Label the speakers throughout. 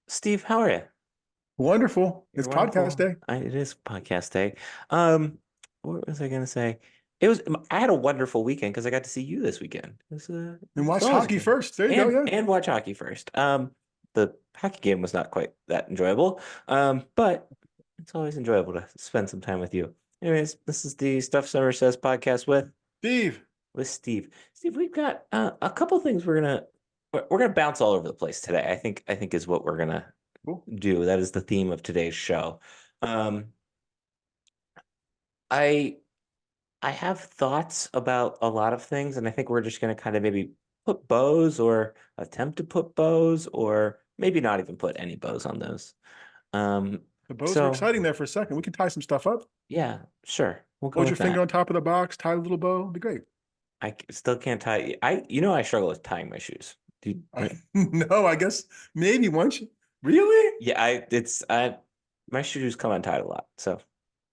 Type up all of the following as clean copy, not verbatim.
Speaker 1: Steve, how are you?
Speaker 2: Wonderful.
Speaker 1: You're
Speaker 2: It's podcast
Speaker 1: wonderful.
Speaker 2: day.
Speaker 1: It is podcast day. Um, what was I gonna say? It was. I had a wonderful weekend because I got to see you this weekend.
Speaker 2: And
Speaker 1: It's
Speaker 2: watch
Speaker 1: always
Speaker 2: hockey
Speaker 1: good.
Speaker 2: first. There you go.
Speaker 1: And
Speaker 2: Yeah.
Speaker 1: watch hockey first. The hockey game was not quite that enjoyable. But it's always enjoyable to spend some time with you. Anyways, this is the Stuff Summer Says podcast
Speaker 2: Steve.
Speaker 1: with Steve. Steve, we've got a couple things we're gonna bounce all over the place today. I think is what we're gonna
Speaker 2: Cool.
Speaker 1: do. That is the theme of today's show. Um, I I have thoughts about a lot of things, and I think we're just going to kind of maybe put bows or attempt to put bows, or maybe not even put any bows on those. Um,
Speaker 2: The bows were
Speaker 1: so
Speaker 2: exciting there for a second. We can tie some stuff up.
Speaker 1: yeah, sure, we'll go
Speaker 2: Hold your
Speaker 1: with
Speaker 2: finger
Speaker 1: that.
Speaker 2: on top of the box, tie a little bow. It'd be great.
Speaker 1: Still can't tie. I struggle with tying my shoes.
Speaker 2: No, I guess maybe once. Really?
Speaker 1: Yeah, my shoes come untied a lot. So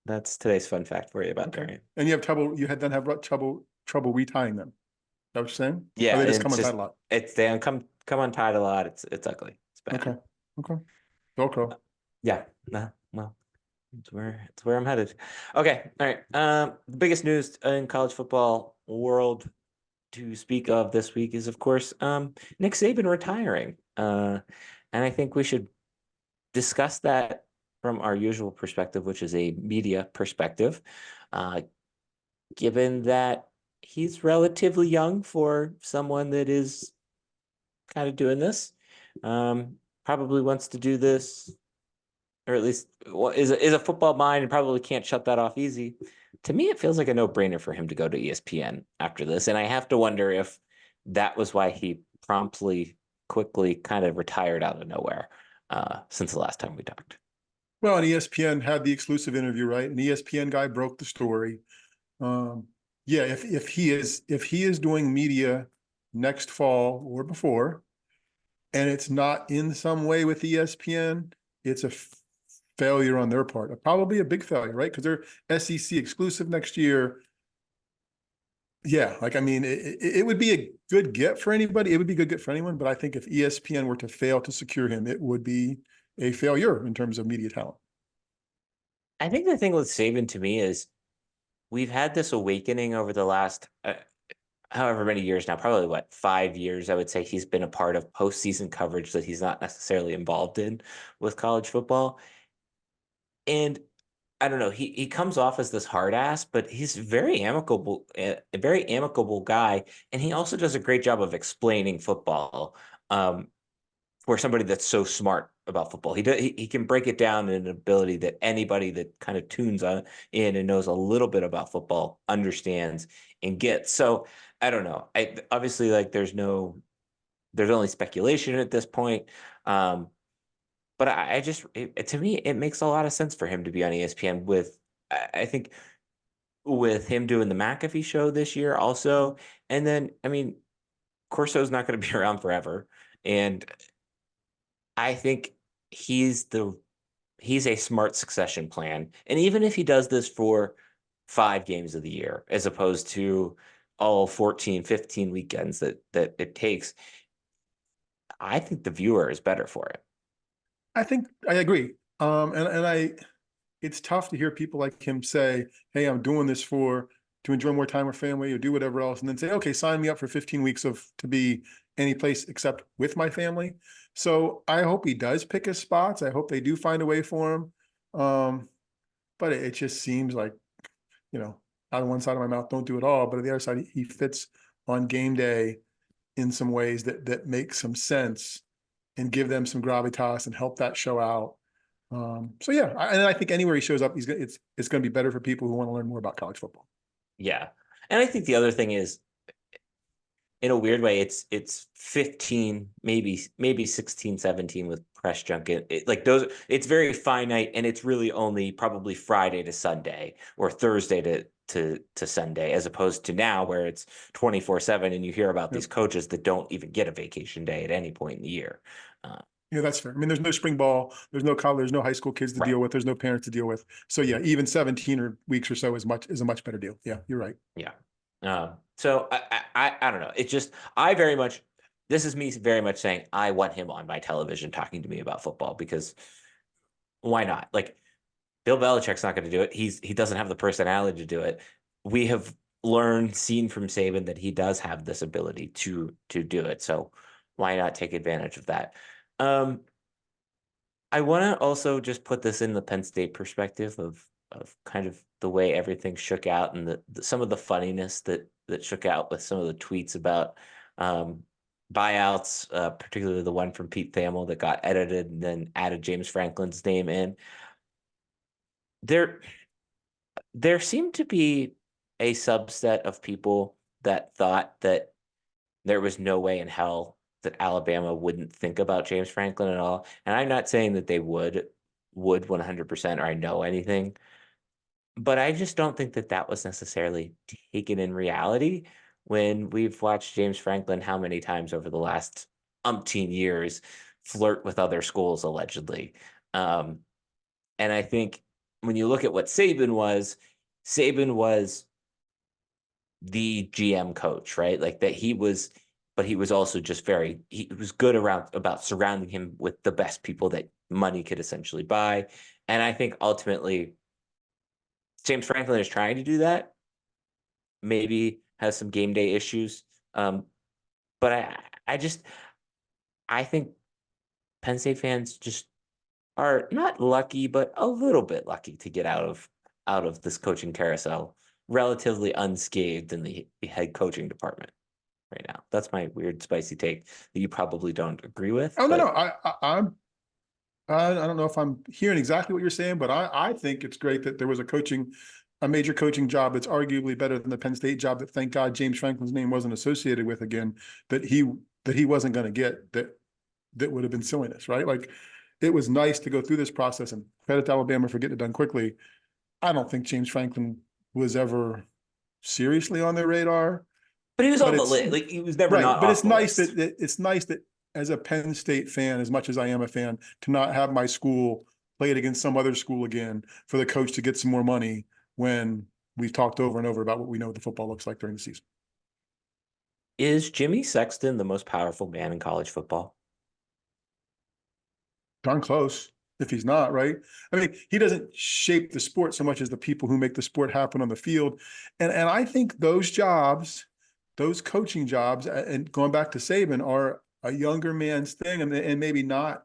Speaker 1: that's today's fun fact for you about
Speaker 2: Okay.
Speaker 1: Darian.
Speaker 2: And you have trouble. You had then have trouble retying them. Is that what you're saying? Or
Speaker 1: Yeah,
Speaker 2: they just
Speaker 1: and
Speaker 2: come
Speaker 1: it's
Speaker 2: untied
Speaker 1: just
Speaker 2: a lot.
Speaker 1: they come untied a lot. It's ugly. It's bad.
Speaker 2: Okay. Okay. Velcro.
Speaker 1: Yeah. Nah, well, it's where I'm headed. Okay. All right. The biggest news in college football world to speak of this week is, of course, Nick Saban retiring. And I think we should discuss that from our usual perspective, which is a media perspective. Uh, Given that he's relatively young for someone that is kind of doing this, probably wants to do this, or at least is a football mind and probably can't shut that off easy. To me, it feels like a no-brainer for him to go to ESPN after this. And I have to wonder if that was why he promptly, quickly kind of retired out of nowhere since the last time we talked.
Speaker 2: Well, and ESPN had the exclusive interview, right? And ESPN guy broke the story. Um, yeah, if he is doing media next fall or before, and it's not in some way with ESPN, it's a failure on their part. Probably a big failure, right? Because they're SEC exclusive next year. Yeah, like I mean, it would be a good get for anybody. It would be a good get for anyone. But I think if ESPN were to fail to secure him, it would be a failure in terms of media talent.
Speaker 1: I think the thing with Saban to me is we've had this awakening over the last however many years now, probably what, 5 years, I would say he's been a part of postseason coverage that he's not necessarily involved in with college football. And I don't know, he comes off as this hard ass, but he's a very amicable guy, and he also does a great job of explaining football. For somebody that's so smart about football, he can break it down in an ability that anybody that kind of tunes in and knows a little bit about football understands and gets. So I don't know. I obviously like there's only speculation at this point. Um, but I just to me it makes a lot of sense for him to be on ESPN with I think with him doing the McAfee show this year also. And then I mean Corso's not going to be around forever. And I think he's the he's a smart succession plan. And even if he does this for 5 games of the year, as opposed to all 14, 15 weekends that it takes, I think the viewer is better for it.
Speaker 2: I think I agree. And it's tough to hear people like him say, "Hey, I'm doing this for to enjoy more time with family or do whatever else," and then say, "Okay, sign me up for 15 weeks of to be any place except with my family." So I hope he does pick his spots. I hope they do find a way for him. But it just seems like, out of one side of my mouth, don't do it all. But on the other side, he fits on game day in some ways that make some sense and give them some gravitas and help that show out. So yeah, and I think anywhere he shows up, it's going to be better for people who want to learn more about college football.
Speaker 1: Yeah. And I think the other thing is in a weird way, it's 15, maybe 16, 17 with press junket. Like those, it's very finite, and it's really only probably Friday to Sunday or Thursday to Sunday, as opposed to now where it's 24/7, and you hear about these
Speaker 2: Yep.
Speaker 1: coaches that don't even get a vacation day at any point in the year. Uh,
Speaker 2: Yeah, that's fair. I mean, there's no spring ball, there's no college, there's no high school kids to
Speaker 1: right.
Speaker 2: deal with, there's no parents to deal with. So yeah, even 17 or weeks or so is a much better deal. Yeah, you're right.
Speaker 1: Yeah. So I don't know. It's just I very much this is me very much saying I want him on my television talking to me about football because why not? Like Bill Belichick's not going to do it. He doesn't have the personality to do it. We have seen from Saban that he does have this ability to do it. So why not take advantage of that? Um, I want to also just put this in the Penn State perspective of kind of the way everything shook out and some of the funniness that shook out with some of the tweets about um, buyouts, particularly the one from Pete Thamel that got edited and then added James Franklin's name in. There, there seemed to be a subset of people that thought that there was no way in hell that Alabama wouldn't think about James Franklin at all. And I'm not saying that they would 100% or I know anything, but I just don't think that that was necessarily taken in reality when we've watched James Franklin how many times over the last umpteen years flirt with other schools allegedly. Um, and I think when you look at what Saban was the GM coach, right? Like that he was, but he was also just he was good around about surrounding him with the best people that money could essentially buy. And I think ultimately James Franklin is trying to do that, maybe has some game day issues. But I just, I think Penn State fans just are not lucky, but a little bit lucky to get out of this coaching carousel relatively unscathed in the head coaching department right now. That's my weird, spicy take that you probably don't agree with,
Speaker 2: Oh no, no,
Speaker 1: but
Speaker 2: I don't know if I'm hearing exactly what you're saying, but I think it's great that there was a major coaching job that's arguably better than the Penn State job that thank God James Franklin's name wasn't associated with again, that he wasn't going to get that would have been silliness, right? Like it was nice to go through this process and credit to Alabama for getting it done quickly. I don't think James Franklin was ever seriously on their radar,
Speaker 1: he was
Speaker 2: but
Speaker 1: on the
Speaker 2: it's
Speaker 1: list. Like he was never
Speaker 2: right.
Speaker 1: not
Speaker 2: But
Speaker 1: off the list.
Speaker 2: it's nice that as a Penn State fan, as much as I am a fan, to not have my school play it against some other school again for the coach to get some more money when we've talked over and over about what we know what the football looks like during the season.
Speaker 1: Is Jimmy Sexton the most powerful man in college football?
Speaker 2: Darn close. If he's not, right? I mean, he doesn't shape the sport so much as the people who make the sport happen on the field. And I think those jobs, those coaching jobs, and going back to Saban, are a younger man's thing and maybe not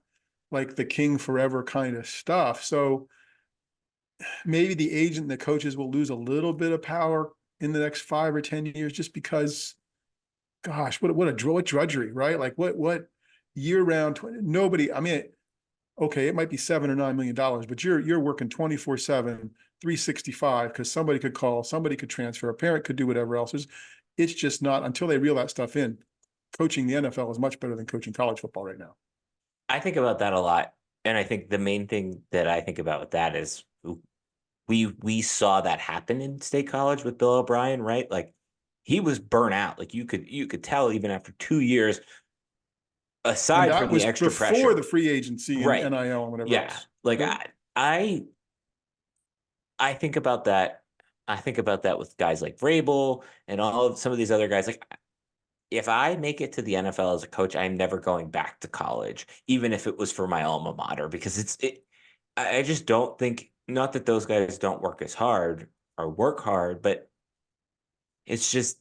Speaker 2: like the king forever kind of stuff. So maybe the agent and the coaches will lose a little bit of power in the next 5 or 10 years just because, gosh, what drudgery, right? Like what year round, nobody, I mean, okay, it might be $7 or $9 million, but you're working 24/7, 365, because somebody could call, somebody could transfer, a parent could do whatever else. It's just not until they reel that stuff in. Coaching the NFL is much better than coaching college football right now.
Speaker 1: I think about that a lot. And I think the main thing that I think about with that is we saw that happen in state college with Bill O'Brien, right? Like he was burnt out. Like you could tell even after 2 years,
Speaker 2: And
Speaker 1: aside from
Speaker 2: that
Speaker 1: the
Speaker 2: was
Speaker 1: extra
Speaker 2: before the
Speaker 1: pressure,
Speaker 2: free agency and
Speaker 1: right?
Speaker 2: NIL and whatever
Speaker 1: Yeah.
Speaker 2: else.
Speaker 1: Like
Speaker 2: Yep.
Speaker 1: I I think about that. I think about that with guys like Vrabel and all of some of these other guys. Like if I make it to the NFL as a coach, I'm never going back to college, even if it was for my alma mater, because I just don't think not that those guys don't work as hard or work hard, but it's just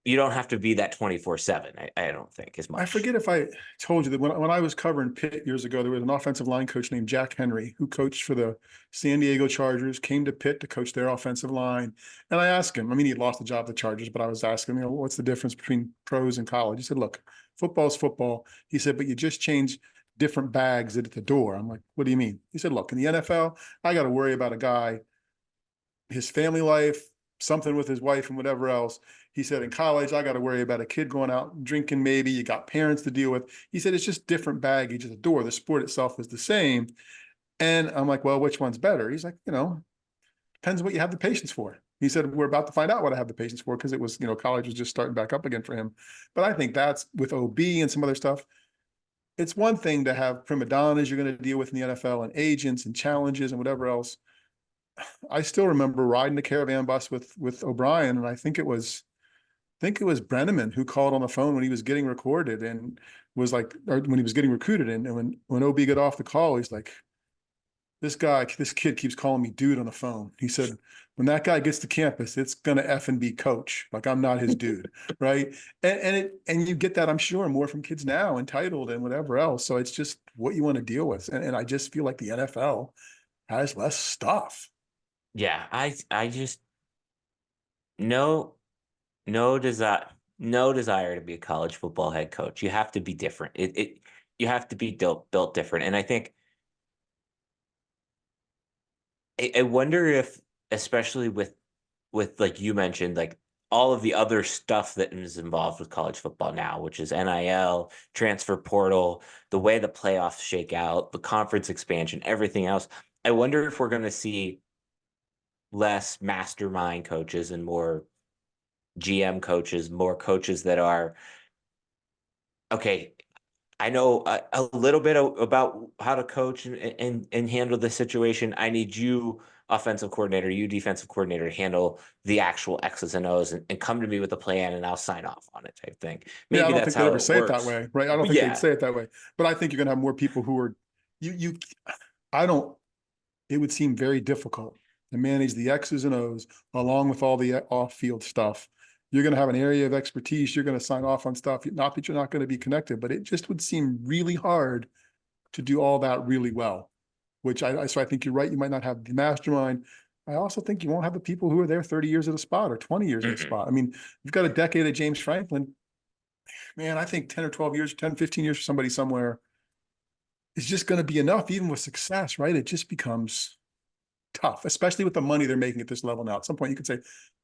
Speaker 1: you don't have to be that 24/7. I don't think as
Speaker 2: I
Speaker 1: much.
Speaker 2: forget if I told you that when I was covering Pitt years ago, there was an offensive line coach named Jack Henry who coached for the San Diego Chargers, came to Pitt to coach their offensive line. And I asked him, I mean, he lost the job at the Chargers, but I was asking him, what's the difference between pros and college? He said, look, football's football. He said, but you just change different bags at the door. I'm like, what do you mean? He said, look, in the NFL, I got to worry about a guy, his family life, something with his wife and whatever else. He said, in college, I got to worry about a kid going out and drinking, maybe you got parents to deal with. He said, it's just different baggage at the door. The sport itself is the same. And I'm like, well, which one's better? He's like, depends on what you have the patience for. He said, we're about to find out what I have the patience for because it was, college was just starting back up again for him. But I think that's with OB and some other stuff. It's one thing to have prima donnas you're going to deal with in the NFL and agents and challenges and whatever else. I still remember riding the caravan bus with O'Brien, and I think it was think it was Brenneman who called on the phone when he was getting recorded and was like, or when he was getting recruited. And when OB got off the call, he's like, this kid keeps calling me dude on the phone. He said, when that guy gets to campus, it's gonna effing be coach. Like I'm not his dude, right? And you get that, I'm sure, more from kids now, entitled and whatever else. So it's just what you want to deal with. And I just feel like the NFL has less stuff.
Speaker 1: Yeah, I just no no desire to be a college football head coach. You have to be different. You have to be built different. And I think I wonder if, especially with like you mentioned, like all of the other stuff that is involved with college football now, which is NIL, transfer portal, the way the playoffs shake out, the conference expansion, everything else. I wonder if we're going to see less mastermind coaches and more GM coaches, more coaches that are okay. I know a little bit about how to coach and handle the situation. I need you, offensive coordinator, you defensive coordinator, to handle the actual X's and O's and come to me with a plan and I'll sign off on it type thing.
Speaker 2: Yeah, I
Speaker 1: Maybe
Speaker 2: don't
Speaker 1: that's
Speaker 2: think they'd
Speaker 1: how
Speaker 2: ever
Speaker 1: it
Speaker 2: say it that
Speaker 1: works.
Speaker 2: way, right? I don't
Speaker 1: But
Speaker 2: think they'd
Speaker 1: yeah,
Speaker 2: say it that way. But I think you're gonna have more people who are you I don't it would seem very difficult to manage the X's and O's along with all the off-field stuff. You're going to have an area of expertise. You're going to sign off on stuff. Not that you're not going to be connected, but it just would seem really hard to do all that really well. So I think you're right. You might not have the mastermind. I also think you won't have the people who are there 30 years at a spot or 20 years at a
Speaker 1: mm-mm.
Speaker 2: spot. I mean, you've got a decade of James Franklin. Man, I think 10 or 12 years, 10, 15 years for somebody somewhere is just going to be enough, even with success, right? It just becomes tough, especially with the money they're making at this level now. At some point, you could say,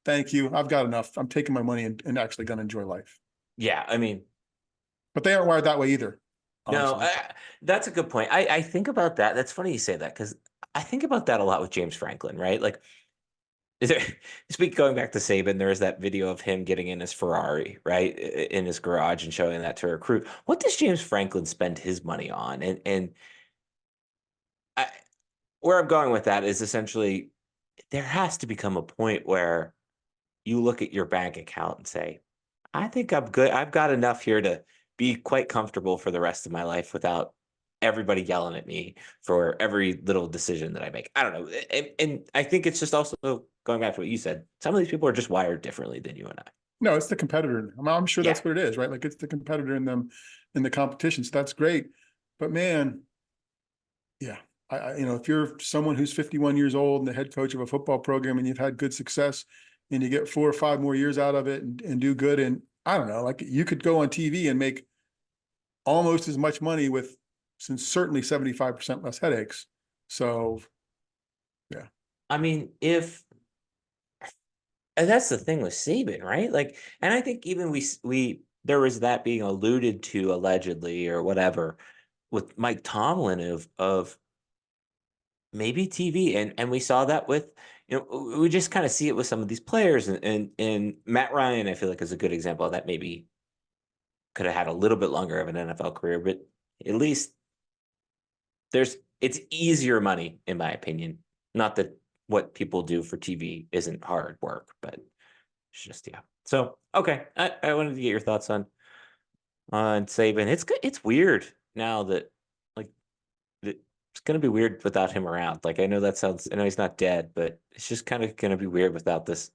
Speaker 2: "Thank you, I've got enough. I'm taking my money and actually going to enjoy life."
Speaker 1: Yeah. I mean,
Speaker 2: But they aren't wired that way either,
Speaker 1: no,
Speaker 2: honestly.
Speaker 1: that's a good point. I think about that. That's funny you say that because I think about that a lot with James Franklin, right? Like, is there, speak going back to Saban, there is that video of him getting in his Ferrari, right, in his garage and showing that to a recruit. What does James Franklin spend his money on? And I, where I'm going with that is essentially there has to become a point where you look at your bank account and say, I think I'm good. I've got enough here to be quite comfortable for the rest of my life without everybody yelling at me for every little decision that I make. I don't know. And I think it's just also going back to what you said. Some of these people are just wired differently than you and I.
Speaker 2: No, it's the competitor. I'm sure
Speaker 1: Yeah.
Speaker 2: that's what it is, right? Like it's the competitor in them in the competition. So that's great. But man, yeah, if you're someone who's 51 years old and the head coach of a football program and you've had good success and you get 4 or 5 more years out of it and do good, and I don't know, like you could go on TV and make almost as much money with since certainly 75% less headaches. So yeah.
Speaker 1: I mean, if and that's the thing with Saban, right? Like, and I think even there was that being alluded to allegedly or whatever with Mike Tomlin of maybe TV, and we saw that with we just kind of see it with some of these players, and Matt Ryan I feel like is a good example of that. Maybe could have had a little bit longer of an NFL career, but at least it's easier money in my opinion. Not that what people do for TV isn't hard work, but it's just yeah. So okay, I wanted to get your thoughts on Saban. It's good. It's weird now that like it's gonna be weird without him around. Like I know that sounds. I know he's not dead, but it's just kind of gonna be weird without this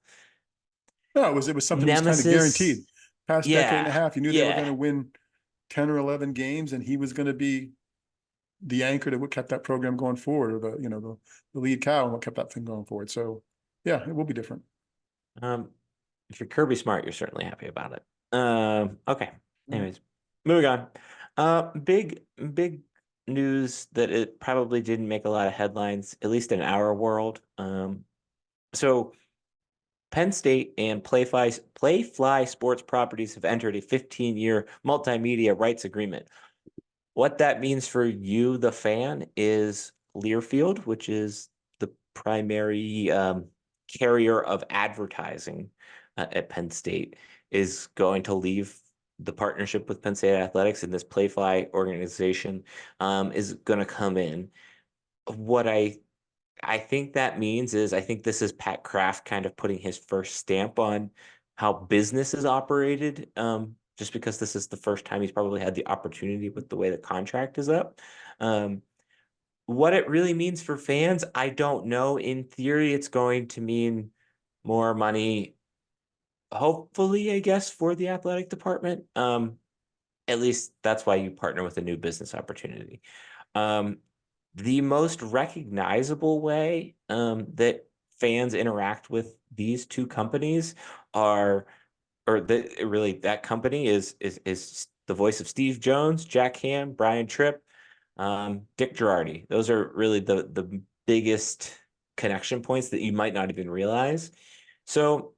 Speaker 2: No, it was something that was kind of guaranteed.
Speaker 1: nemesis.
Speaker 2: Past decade and a
Speaker 1: Yeah,
Speaker 2: half, you knew they were going
Speaker 1: yeah.
Speaker 2: to win 10 or 11 games and he was going to be the anchor that what kept that program going forward, or the lead cow and what kept that thing going forward. So yeah, it will be different.
Speaker 1: Um, if you're Kirby Smart, you're certainly happy about it. Okay.
Speaker 2: Yeah.
Speaker 1: Anyways, moving on. Big news that it probably didn't make a lot of headlines, at least in our world. So Penn State and Playfly Sports Properties have entered a 15-year multimedia rights agreement. What that means for you, the fan, is Learfield, which is the primary carrier of advertising at Penn State, is going to leave the partnership with Penn State Athletics, and this Playfly organization is going to come in. What I think that means is I think this is Pat Kraft kind of putting his first stamp on how business is operated, just because this is the first time he's probably had the opportunity with the way the contract is up. Um, what it really means for fans, I don't know. In theory, it's going to mean more money, hopefully, I guess, for the athletic department. At least that's why you partner with a new business opportunity. Um, the most recognizable way that fans interact with these two companies are, or that really that company is the voice of Steve Jones, Jack Ham, Brian Tripp, Dick Girardi. Those are really the biggest connection points that you might not even realize. So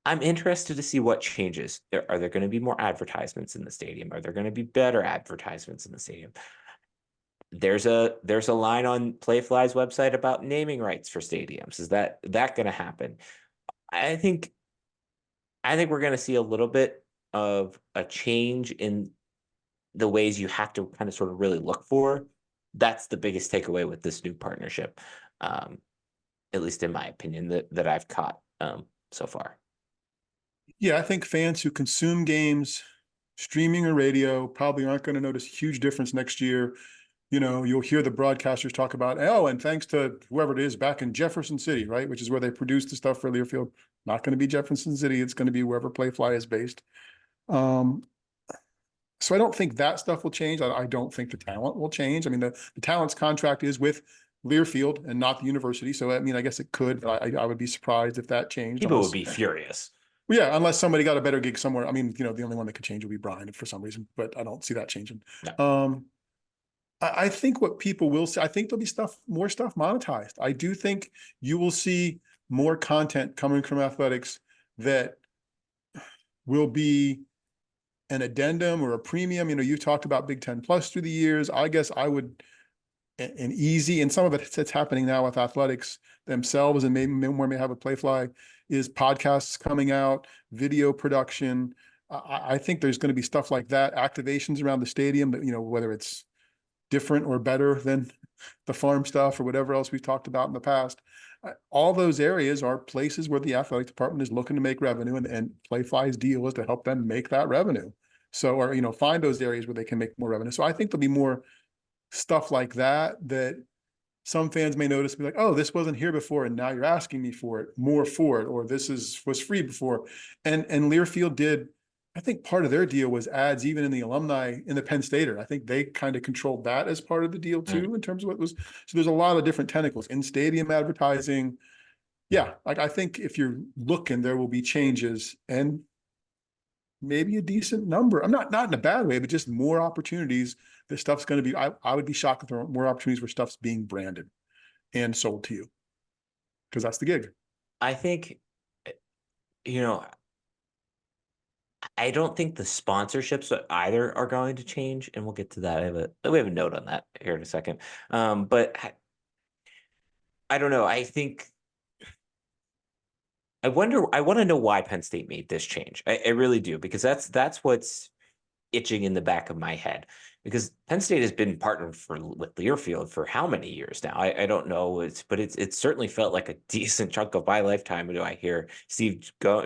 Speaker 1: I'm interested to see what changes. Are there going to be more advertisements in the stadium? Are there going to be better advertisements in the stadium? There's a line on Playfly's website about naming rights for stadiums. Is that going to happen? I think I think we're going to see a little bit of a change in the ways you have to kind of sort of really look for. That's the biggest takeaway with this new partnership, um, at least in my opinion, that I've caught so far.
Speaker 2: Yeah, I think fans who consume games, streaming or radio, probably aren't going to notice a huge difference next year. You know, you'll hear the broadcasters talk about, oh, and thanks to whoever it is back in Jefferson City, right, which is where they produce the stuff for Learfield. Not going to be Jefferson City. It's going to be wherever Playfly is based. Um, so I don't think that stuff will change. I don't think the talent will change. I mean, the talent's contract is with Learfield and not the university. So I mean, I guess it could, but I would be surprised if that changed
Speaker 1: People would
Speaker 2: unless,
Speaker 1: be furious.
Speaker 2: well, yeah, unless somebody got a better gig somewhere. I mean, you know, the only one that could change would be Brian for some reason, but I don't see that changing.
Speaker 1: No,
Speaker 2: Um, I think what people will see, I think there'll be more stuff monetized. I do think you will see more content coming from athletics that will be an addendum or a premium. You know, you've talked about Big Ten Plus through the years. I guess I would, an easy, and some of it's happening now with athletics themselves, and maybe more may have a Playfly, is podcasts coming out, video production. I think there's going to be stuff like that, activations around the stadium, but you know, whether it's different or better than the farm stuff or whatever else we've talked about in the past. All those areas are places where the athletic department is looking to make revenue, and Playfly's deal is to help them make that revenue. So, or, you know, find those areas where they can make more revenue. So I think there'll be more stuff like that that some fans may notice, be like, oh, this wasn't here before, and now you're asking me for it, more for it, or this was free before. And Learfield did, I think part of their deal was ads even in the alumni in the Penn Stater. I think they kind of controlled that as part of the deal
Speaker 1: mm.
Speaker 2: too, in terms of what was. So there's a lot of different tentacles in stadium advertising. Yeah, like I think if you're looking, there will be changes and maybe a decent number. I'm not in a bad way, but just more opportunities. This stuff's going to be. I would be shocked if there weren't more opportunities where stuff's being branded and sold to you, because that's the gig.
Speaker 1: I think, you know, I don't think the sponsorships either are going to change, and we'll get to that. We have a note on that here in a second. But I don't know. I think I wonder. I want to know why Penn State made this change. I really do, because that's what's itching in the back of my head. Because Penn State has been partnered with Learfield for how many years now? I don't know. It's certainly felt like a decent chunk of my lifetime. Do I hear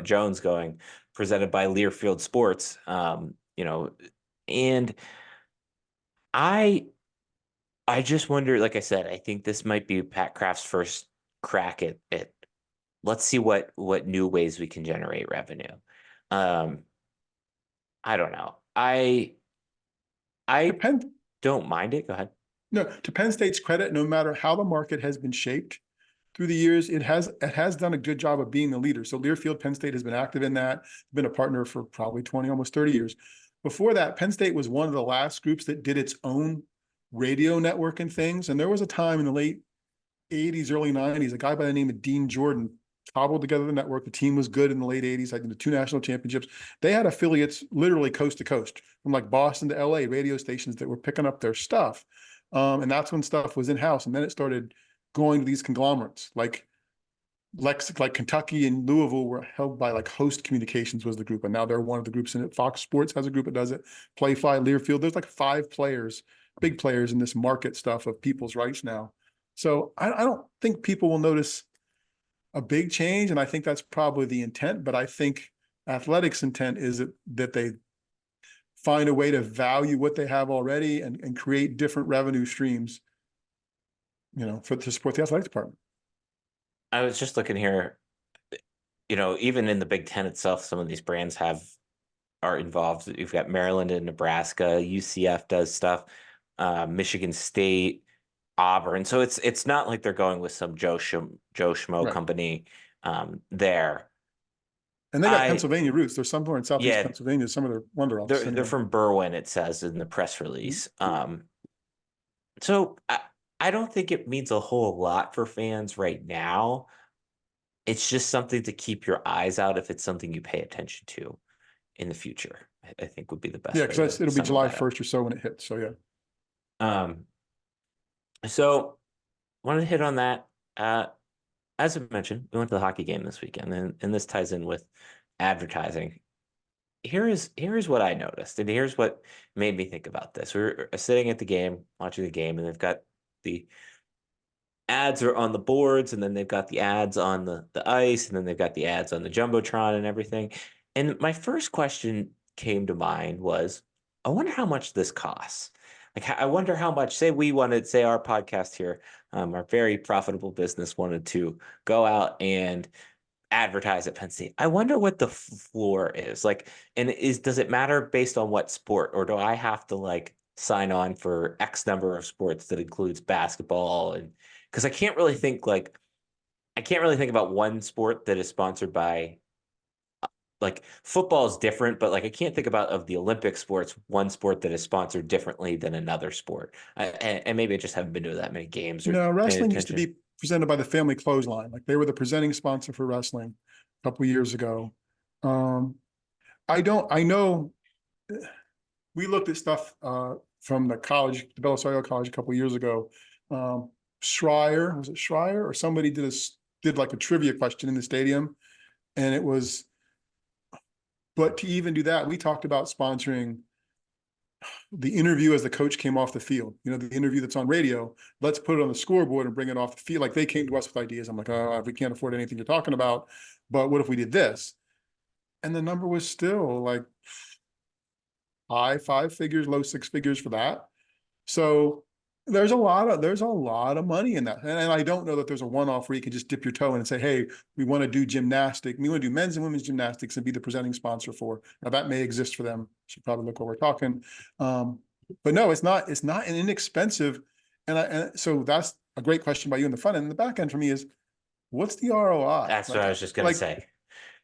Speaker 1: Jones going presented by Learfield Sports? You know, and I I just wonder. Like I said, I think this might be Pat Kraft's first crack at let's see what new ways we can generate revenue. Um, I don't know.
Speaker 2: To
Speaker 1: I
Speaker 2: Penn,
Speaker 1: don't mind it. Go ahead.
Speaker 2: no, to Penn State's credit, no matter how the market has been shaped through the years, it has done a good job of being the leader. So Learfield, Penn State has been active in that, been a partner for probably 20, almost 30 years. Before that, Penn State was one of the last groups that did its own radio network and things. And there was a time in the late 80s, early 90s, a guy by the name of Dean Jordan cobbled together the network. The team was good in the late 80s, like in the 2 national championships. They had affiliates literally coast to coast, from like Boston to LA, radio stations that were picking up their stuff. And that's when stuff was in-house. And then it started going to these conglomerates like Kentucky and Louisville were held by like Host Communications was the group, and now they're one of the groups in it. Fox Sports has a group that does it. Playfly, Learfield. There's like 5 players, big players in this market stuff of people's rights now. So I don't think people will notice a big change, and I think that's probably the intent. But I think athletics intent is that they find a way to value what they have already and create different revenue streams, for to support the athletic department.
Speaker 1: I was just looking here, even in the Big Ten itself, some of these brands are involved. You've got Maryland and Nebraska, UCF does stuff, Michigan State, Auburn. So it's not like they're going with some Joe Schmo
Speaker 2: Right.
Speaker 1: company there.
Speaker 2: And they got
Speaker 1: I
Speaker 2: Pennsylvania roots. There's somewhere in Southeast
Speaker 1: Yeah,
Speaker 2: Pennsylvania, some of their wonder offices
Speaker 1: they're
Speaker 2: anyway.
Speaker 1: from Berwyn, it says in the press release. So I don't think it means a whole lot for fans right now. It's just something to keep your eyes out if it's something you pay attention to in the future. I think would be the
Speaker 2: Yeah,
Speaker 1: best way
Speaker 2: because
Speaker 1: to
Speaker 2: it'll be
Speaker 1: sum
Speaker 2: July
Speaker 1: that up.
Speaker 2: 1st or so when it hits. So yeah.
Speaker 1: Um, so wanted to hit on that. As I mentioned, we went to the hockey game this weekend, and this ties in with advertising. Here's what I noticed, and here's what made me think about this. We were sitting at the game, watching the game, and they've got the ads are on the boards, and then they've got the ads on the ice, and then they've got the ads on the jumbotron and everything. And my first question came to mind was, I wonder how much this costs. Like, I wonder how much. Say our podcast here, our very profitable business wanted to go out and advertise at Penn State. I wonder what the floor is like, and does it matter based on what sport, or do I have to like sign on for X number of sports that includes basketball? And because I can't really think about one sport that is sponsored by, like, football is different, but like I can't think about of the Olympic sports one sport that is sponsored differently than another sport. And maybe I just haven't been to that many games or
Speaker 2: No,
Speaker 1: paying
Speaker 2: wrestling used to
Speaker 1: attention.
Speaker 2: be presented by the Family Clothesline. Like they were the presenting sponsor for wrestling a couple of years ago. Um, I know we looked at stuff from the college, the Belisario College a couple of years ago. Schreier, was it Schreier or somebody did like a trivia question in the stadium, and it was. But to even do that, we talked about sponsoring the interview as the coach came off the field. The interview that's on radio. Let's put it on the scoreboard and bring it off the field. Like they came to us with ideas. I'm like, oh, we can't afford anything you're talking about, but what if we did this? And the number was still like high five figures, low six figures for that. So there's a lot of money in that. And I don't know that there's a one-off where you can just dip your toe in and say, hey, we want to do gymnastics. We want to do men's and women's gymnastics and be the presenting sponsor for. Now that may exist for them. Should probably look what we're talking. But no, it's not an inexpensive. And so that's a great question by you in the front end. And the back end for me is, what's the ROI?
Speaker 1: That's what I was just gonna say.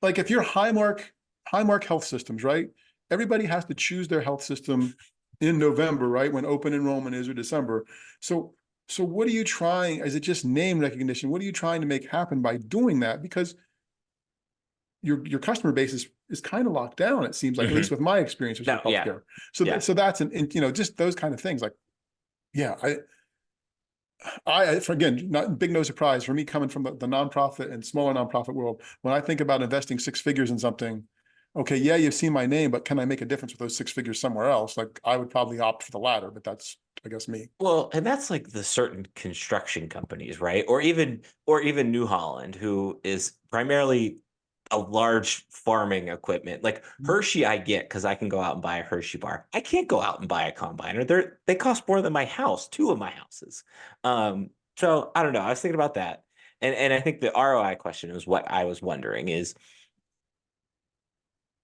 Speaker 2: Like if you're Highmark Health Systems, right? Everybody has to choose their health system in November, right? When open enrollment is, or December. So what are you trying? Is it just name recognition? What are you trying to make happen by doing that? Because your customer base is kind of locked down, it seems like, at least
Speaker 1: Mhm.
Speaker 2: with my experiences
Speaker 1: No,
Speaker 2: with
Speaker 1: yeah,
Speaker 2: healthcare. So
Speaker 1: yeah.
Speaker 2: so that's just those kind of things. Like, yeah, again, not big no surprise for me coming from the nonprofit and smaller nonprofit world. When I think about investing six figures in something, okay, yeah, you've seen my name, but can I make a difference with those six figures somewhere else? Like I would probably opt for the latter, but that's, I guess, me.
Speaker 1: Well, and that's like the certain construction companies, right? Or even New Holland, who is primarily a large farming equipment. Like Hershey, I get because I can go out and buy a Hershey bar. I can't go out and buy a combiner. They cost more than my house, two of my houses. So I don't know. I was thinking about that. And I think the ROI question is what I was wondering is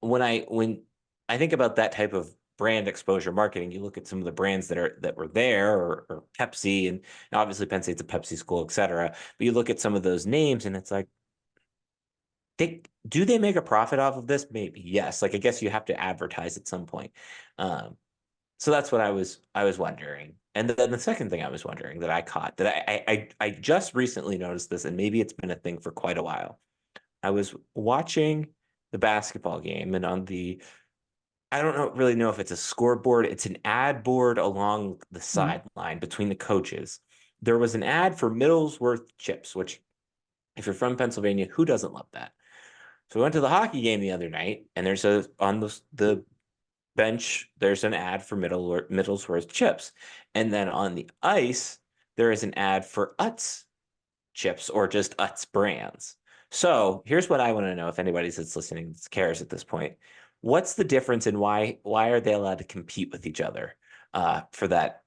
Speaker 1: when I think about that type of brand exposure marketing, you look at some of the brands that were there, or Pepsi, and obviously Penn State's a Pepsi school, et cetera. But you look at some of those names, and it's like, do they make a profit off of this? Maybe yes. Like I guess you have to advertise at some point. Um, so that's what I was wondering. And then the second thing I was wondering that I caught that I just recently noticed this, and maybe it's been a thing for quite a while. I was watching the basketball game, and on the I don't really know if it's a scoreboard. It's an ad board along the
Speaker 2: Mhm.
Speaker 1: sideline between the coaches. There was an ad for Middlesworth chips, which, if you're from Pennsylvania, who doesn't love that? So we went to the hockey game the other night, and there's on the bench, there's an ad for Middlesworth chips. And then on the ice, there is an ad for Utz chips, or just Utz brands. So here's what I want to know if anybody that's listening cares at this point. What's the difference in why are they allowed to compete with each other for that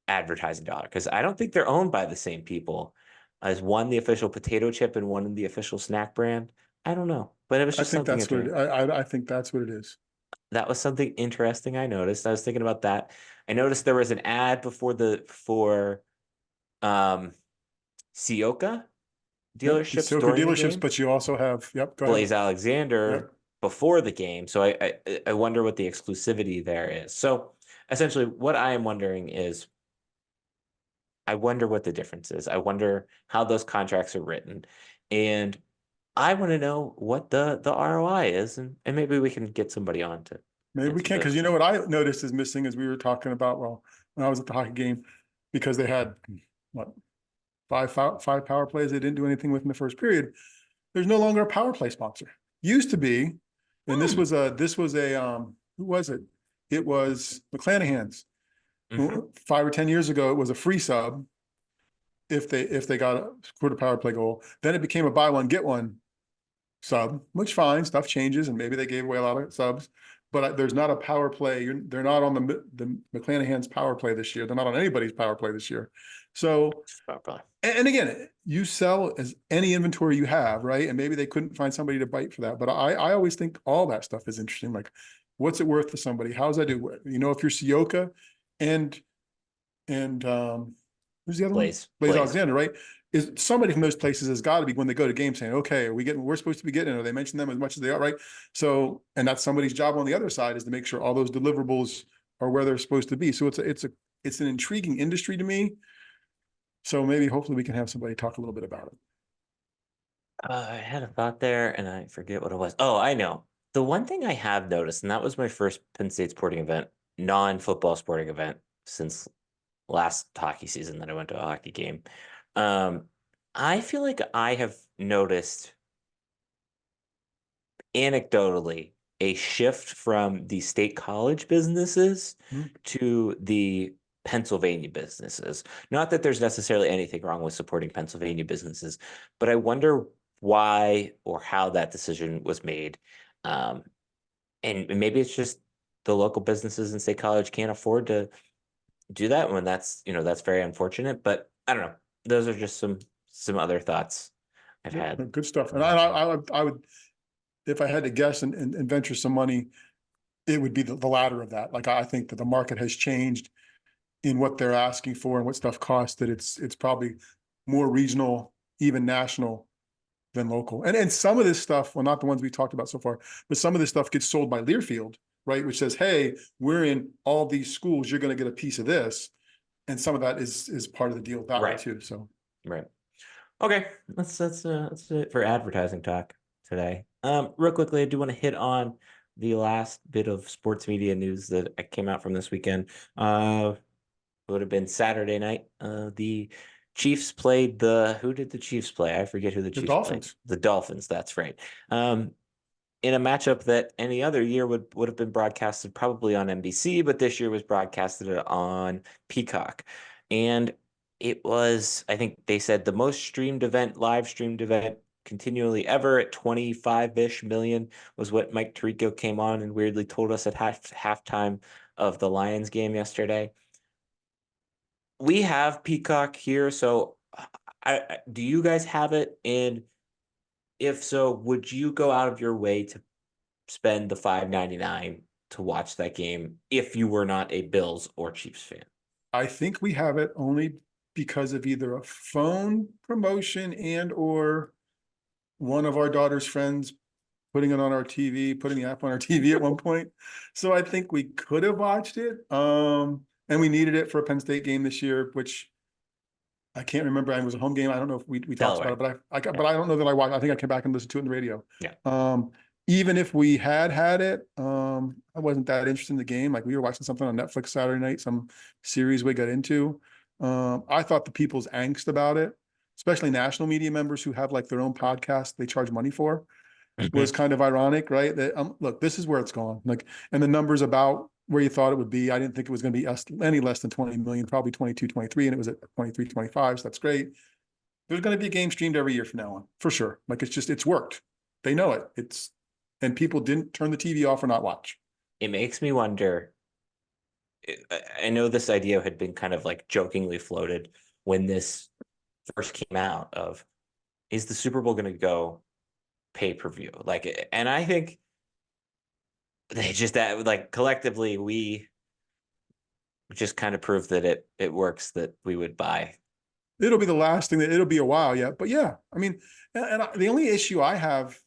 Speaker 1: advertising dollar? Because I don't think they're owned by the same people as one the official potato chip and one the official snack brand. I don't know, but it was
Speaker 2: I
Speaker 1: just
Speaker 2: think
Speaker 1: something
Speaker 2: that's what
Speaker 1: interesting.
Speaker 2: I think that's what it is.
Speaker 1: That was something interesting I noticed. I was thinking about that. I noticed there was an ad before the for um Sioka
Speaker 2: Yep, the
Speaker 1: dealerships
Speaker 2: Silka
Speaker 1: during the
Speaker 2: dealerships,
Speaker 1: game.
Speaker 2: but you also have, yep, go ahead.
Speaker 1: Blaze Alexander
Speaker 2: Yep.
Speaker 1: before the game. So I wonder what the exclusivity there is. So essentially, what I am wondering is, I wonder what the difference is. I wonder how those contracts are written, and I want to know what the ROI is, and maybe we can get somebody on to
Speaker 2: Maybe we
Speaker 1: answer
Speaker 2: can, because
Speaker 1: those
Speaker 2: you know
Speaker 1: questions.
Speaker 2: what I noticed is missing as we were talking about, well, when I was at the hockey game, because they had what, five power plays they didn't do anything with in the first period. There's no longer a power play sponsor. Used to be, and
Speaker 1: Hmm.
Speaker 2: this was a who was it? It was McClanahan's.
Speaker 1: Hmm.
Speaker 2: 5 or 10 years ago, it was a free sub if they got a quarter power play goal. Then it became a buy one get one sub, which fine, stuff changes, and maybe they gave away a lot of subs, but there's not a power play. They're not on the McClanahan's power play this year. They're not on anybody's power play this year. So,
Speaker 1: Probably.
Speaker 2: and again, you sell as any inventory you have, right? And maybe they couldn't find somebody to bite for that. But I always think all that stuff is interesting. Like, what's it worth to somebody? How's that do? You know, if you're Sioka and and who's the other one? Blaze
Speaker 1: Blaze.
Speaker 2: Alexander, right? Is somebody from those places has got to be when they go to games saying, okay, are we getting, we're supposed to be getting, or they mention them as much as they are, right? So, and that's somebody's job on the other side is to make sure all those deliverables are where they're supposed to be. So it's an intriguing industry to me. So maybe hopefully we can have somebody talk a little bit about it.
Speaker 1: I had a thought there and I forget what it was. Oh, I know. The one thing I have noticed, and that was my first Penn State sporting event, non-football sporting event since last hockey season that I went to a hockey game. Um, I feel like I have noticed anecdotally a shift from the state college businesses
Speaker 2: Hmm.
Speaker 1: to the Pennsylvania businesses. Not that there's necessarily anything wrong with supporting Pennsylvania businesses, but I wonder why or how that decision was made. Um, and maybe it's just the local businesses in state college can't afford to do that when that's very unfortunate. But I don't know. Those are just some other thoughts I've
Speaker 2: Yep,
Speaker 1: had
Speaker 2: no, good stuff.
Speaker 1: from
Speaker 2: And I,
Speaker 1: watching.
Speaker 2: I, I would, if I had to guess and venture some money, it would be the latter of that. Like, I think that the market has changed in what they're asking for and what stuff costs, that it's probably more regional, even national than local. And some of this stuff, well, not the ones we talked about so far, but some of this stuff gets sold by Learfield, right? Which says, hey, we're in all these schools, you're going to get a piece of this. And some of that is part of the deal that way
Speaker 1: Right.
Speaker 2: too. So
Speaker 1: Right. Okay, that's it for advertising talk today. Real quickly, I do want to hit on the last bit of sports media news that came out from this weekend. It would have been Saturday night. The Chiefs played the who did the Chiefs play? I forget who the
Speaker 2: the
Speaker 1: Chiefs played.
Speaker 2: Dolphins.
Speaker 1: The Dolphins, that's right. In a matchup that any other year would have been broadcasted probably on NBC, but this year was broadcasted on Peacock. And it was, I think they said the most streamed event, live streamed event continually ever at 25-ish million was what Mike Tirico came on and weirdly told us at halftime of the Lions game yesterday. We have Peacock here, so do you guys have it? And if so, would you go out of your way to spend the 5.99 to watch that game if you were not a Bills or Chiefs fan?
Speaker 2: I think we have it only because of either a phone promotion and or one of our daughter's friends putting it on our TV, putting the app on our TV at one point. So I think we could have watched it. And we needed it for a Penn State game this year, which I can't remember. It was a home game. I don't know if we talked about
Speaker 1: Delaware.
Speaker 2: it, but
Speaker 1: Yeah.
Speaker 2: but I don't know that I watched. I think I came back and listened to it on the radio.
Speaker 1: Yeah.
Speaker 2: Um, Even if we had it, I wasn't that interested in the game. Like, we were watching something on Netflix Saturday night, some series we got into. I thought the people's angst about it, especially national media members who have like their own podcast they charge money for, was kind of ironic, right? That look, this is where it's gone. Like, and the numbers about where you thought it would be. I didn't think it was going to be any less than 20 million, probably 22, 23, and it was at 23, 25. So that's great. There's going to be a game streamed every year from now on, for sure. Like it's worked. They know it. And people didn't turn the TV off or not watch.
Speaker 1: It makes me wonder. I know this idea had been kind of like jokingly floated when this first came out of, is the Super Bowl going to go pay-per-view? Like, and I think they just that like collectively we just kind of proved that it works, that we would buy.
Speaker 2: It'll be the last thing that it'll be a while yet. But yeah, I mean, the only issue I have,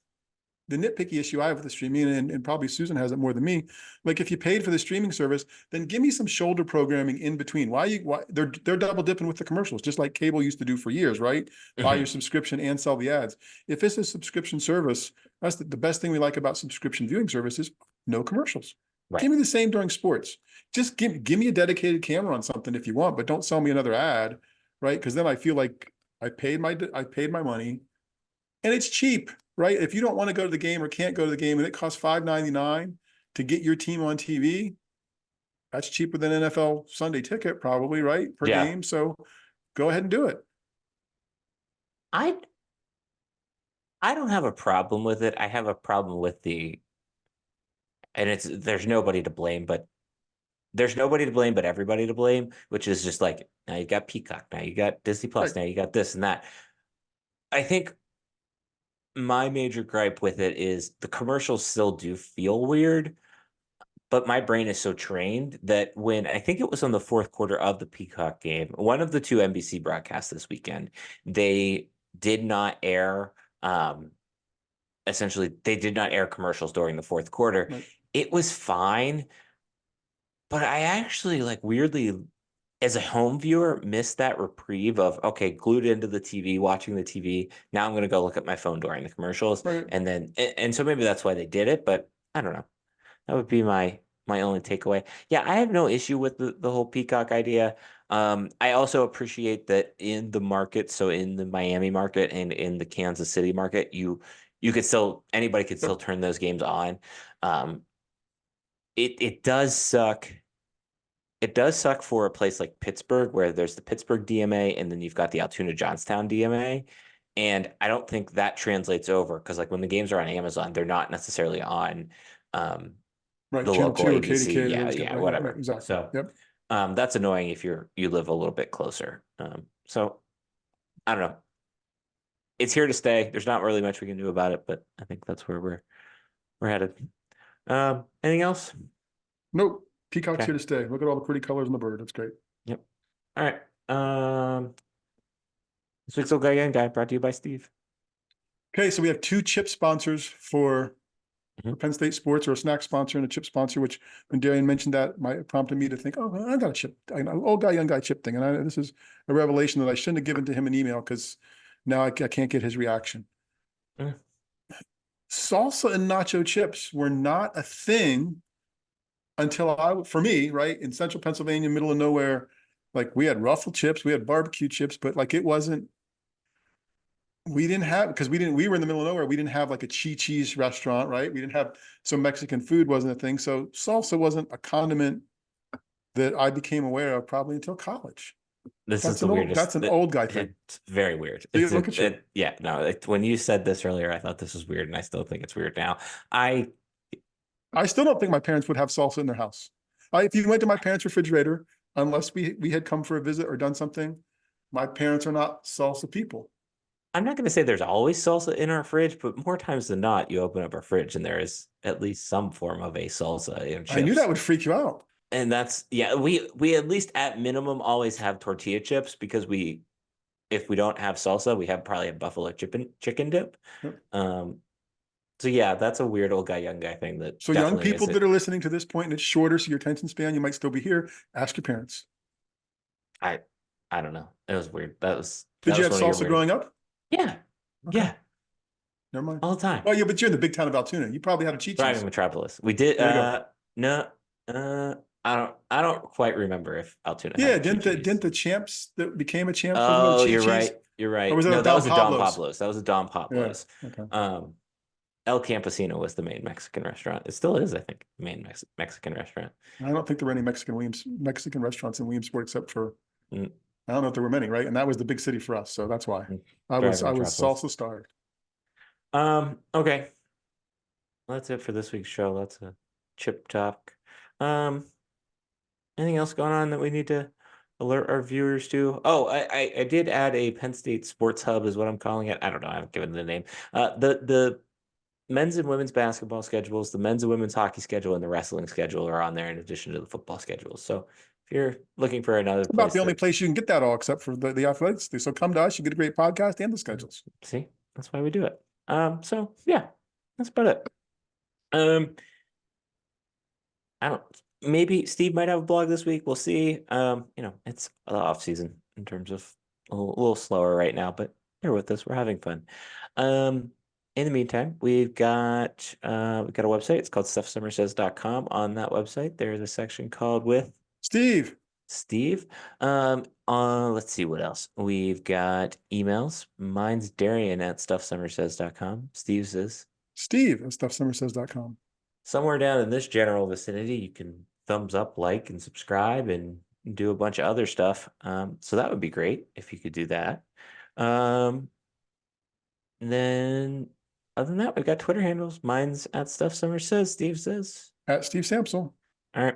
Speaker 2: the nitpicky issue I have with the streaming, and probably Susan has it more than me. Like if you paid for the streaming service, then give me some shoulder programming in between. Why they're double dipping with the commercials, just like cable used to do for years, right? Buy your
Speaker 1: Mhm.
Speaker 2: subscription and sell the ads. If it's a subscription service, that's the best thing we like about subscription viewing services, no commercials.
Speaker 1: Right.
Speaker 2: Give me the same during sports. Just give me a dedicated camera on something if you want, but don't sell me another ad, right? Because then I feel like I paid my money and it's cheap, right? If you don't want to go to the game or can't go to the game and it costs $5.99 to get your team on TV, that's cheaper than NFL Sunday ticket, probably, right? Per
Speaker 1: Yeah.
Speaker 2: game. So go ahead and do it.
Speaker 1: I I don't have a problem with it. I have a problem with and it's there's nobody to blame, but there's nobody to blame but everybody to blame, which is just like now you got Peacock, now you got Disney
Speaker 2: Right.
Speaker 1: Plus, now you got this and that. I think my major gripe with it is the commercials still do feel weird, but my brain is so trained that when I think it was on the fourth quarter of the Peacock game, one of the two NBC broadcasts this weekend, they did not air essentially they did not air commercials during the fourth quarter.
Speaker 2: Right.
Speaker 1: It was fine, but I actually like weirdly as a home viewer missed that reprieve of okay, glued into the TV, watching the TV. Now I'm going to go look at my phone during the commercials,
Speaker 2: Right.
Speaker 1: and then and so maybe that's why they did it, but I don't know. That would be my only takeaway. Yeah, I have no issue with the whole Peacock idea. I also appreciate that in the market, so in the Miami market and in the Kansas City market, you could still anybody could still
Speaker 2: Yep.
Speaker 1: turn those games on. Um, it does suck. It does suck for a place like Pittsburgh, where there's the Pittsburgh DMA and then you've got the Altoona Johnstown DMA. And I don't think that translates over because like when the games are on Amazon, they're not necessarily on um,
Speaker 2: Right.
Speaker 1: the
Speaker 2: Channel
Speaker 1: local
Speaker 2: 2 or KDK
Speaker 1: ABC.
Speaker 2: or
Speaker 1: Yeah,
Speaker 2: those guys.
Speaker 1: yeah,
Speaker 2: Right. Right.
Speaker 1: whatever.
Speaker 2: Exactly.
Speaker 1: So
Speaker 2: Yep.
Speaker 1: that's annoying if you live a little bit closer. So I don't know. It's here to stay. There's not really much we can do about it, but I think that's where we're headed. Anything else?
Speaker 2: Nope. Peacock's
Speaker 1: Okay.
Speaker 2: here to stay. Look at all the pretty colors on the bird. That's great.
Speaker 1: Yep. All right. This week's Old Guy Young Guy brought to you by Steve.
Speaker 2: Okay. So we have two chip sponsors for
Speaker 1: Mhm.
Speaker 2: Penn State Sports, or a snack sponsor and a chip sponsor, which when Darian mentioned that, prompted me to think, oh, I got a chip, old guy, young guy chip thing. And this is a revelation that I shouldn't have given to him an email because now I can't get his reaction.
Speaker 1: Mm.
Speaker 2: Salsa and nacho chips were not a thing until for me, right, in central Pennsylvania, middle of nowhere. Like we had ruffle chips, we had barbecue chips, but like it wasn't, we didn't have, because we were in the middle of nowhere. We didn't have like a Chi-Chi's restaurant, right? We didn't have, so Mexican food wasn't a thing. So salsa wasn't a condiment that I became aware of probably until college.
Speaker 1: This is the weirdest.
Speaker 2: That's an old guy thing.
Speaker 1: It's very weird.
Speaker 2: See, look at you.
Speaker 1: Yeah, no, when you said this earlier, I thought this was weird, and I still think it's weird now. I
Speaker 2: I still don't think my parents would have salsa in their house. If you went to my parents' refrigerator, unless we had come for a visit or done something, my parents are not salsa people.
Speaker 1: I'm not going to say there's always salsa in our fridge, but more times than not, you open up our fridge and there is at least some form of a salsa and
Speaker 2: I knew that
Speaker 1: chips.
Speaker 2: would freak you out.
Speaker 1: And that's yeah, we at least at minimum always have tortilla chips because we if we don't have salsa, we have probably a buffalo chicken dip.
Speaker 2: Yep.
Speaker 1: So yeah, that's a weird old guy, young guy thing that
Speaker 2: So young
Speaker 1: definitely is
Speaker 2: people that
Speaker 1: it.
Speaker 2: are listening to this point and it's shorter, so your attention span, you might still be here. Ask your parents.
Speaker 1: I I don't know. It was weird. That
Speaker 2: Did you
Speaker 1: was
Speaker 2: have
Speaker 1: one of your
Speaker 2: salsa
Speaker 1: weird.
Speaker 2: growing up?
Speaker 1: Yeah,
Speaker 2: Okay,
Speaker 1: yeah,
Speaker 2: never mind.
Speaker 1: all the time.
Speaker 2: Oh yeah, but you're in the big town of Altoona. You probably had a
Speaker 1: Thriving
Speaker 2: Chi-Chi's.
Speaker 1: Metropolis. We did
Speaker 2: There you go.
Speaker 1: no I don't quite remember if Altoona had
Speaker 2: Yeah,
Speaker 1: a
Speaker 2: didn't
Speaker 1: Chi-Chi's.
Speaker 2: the champs that became a champs, wasn't that
Speaker 1: Oh, you're
Speaker 2: Chi-Chi's?
Speaker 1: right. You're
Speaker 2: Or
Speaker 1: right.
Speaker 2: was that a
Speaker 1: No, that
Speaker 2: Don
Speaker 1: was a Don
Speaker 2: Pablo's?
Speaker 1: Pablo's. That was a Don
Speaker 2: Yeah.
Speaker 1: Pablo's.
Speaker 2: Okay.
Speaker 1: Um, El Campesino was the main Mexican restaurant. It still is, I think, the main Mexican restaurant.
Speaker 2: I don't think there were any Mexican restaurants in Williamsport except for
Speaker 1: Mm.
Speaker 2: I don't know if there were many, right? And that was the big city for us, so that's why
Speaker 1: Drive
Speaker 2: I
Speaker 1: in
Speaker 2: was
Speaker 1: Metropolis.
Speaker 2: salsa starved.
Speaker 1: Okay. That's it for this week's show. Lots of chip talk. Um, Anything else going on that we need to alert our viewers to? Oh, I did add a Penn State Sports Hub is what I'm calling it. I don't know. I haven't given it a name. The men's and women's basketball schedules, the men's and women's hockey schedule, and the wrestling schedule are on there in addition to the football schedules. So if you're looking for another
Speaker 2: It's about
Speaker 1: place
Speaker 2: the only
Speaker 1: to
Speaker 2: place you can get that all, except for the athletics. So come to us, you get a great podcast and the schedules.
Speaker 1: see, that's why we do it. So yeah, that's about it. Um, I don't. Maybe Steve might have a blog this week. We'll see. It's off season in terms of a little slower right now, but bear with us. We're having fun. Um, in the meantime, we've got a website. It's called stuffsummersays.com. On that website, there's a section called with
Speaker 2: Steve,
Speaker 1: Steve. Let's see what else. We've got emails. Mine's Darian at stuffsummersays.com. Steve's is
Speaker 2: Steve at stuffsummersays.com.
Speaker 1: somewhere down in this general vicinity, you can thumbs up, like, and subscribe and do a bunch of other stuff. So that would be great if you could do that. Um, and then other than that, we've got Twitter handles. Mine's at Stuff Summer Says, Steve says.
Speaker 2: At Steve Samsel.
Speaker 1: All right.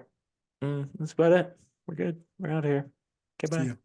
Speaker 1: That's about it. We're good. We're out of here. Okay,
Speaker 2: See
Speaker 1: bye.
Speaker 2: you.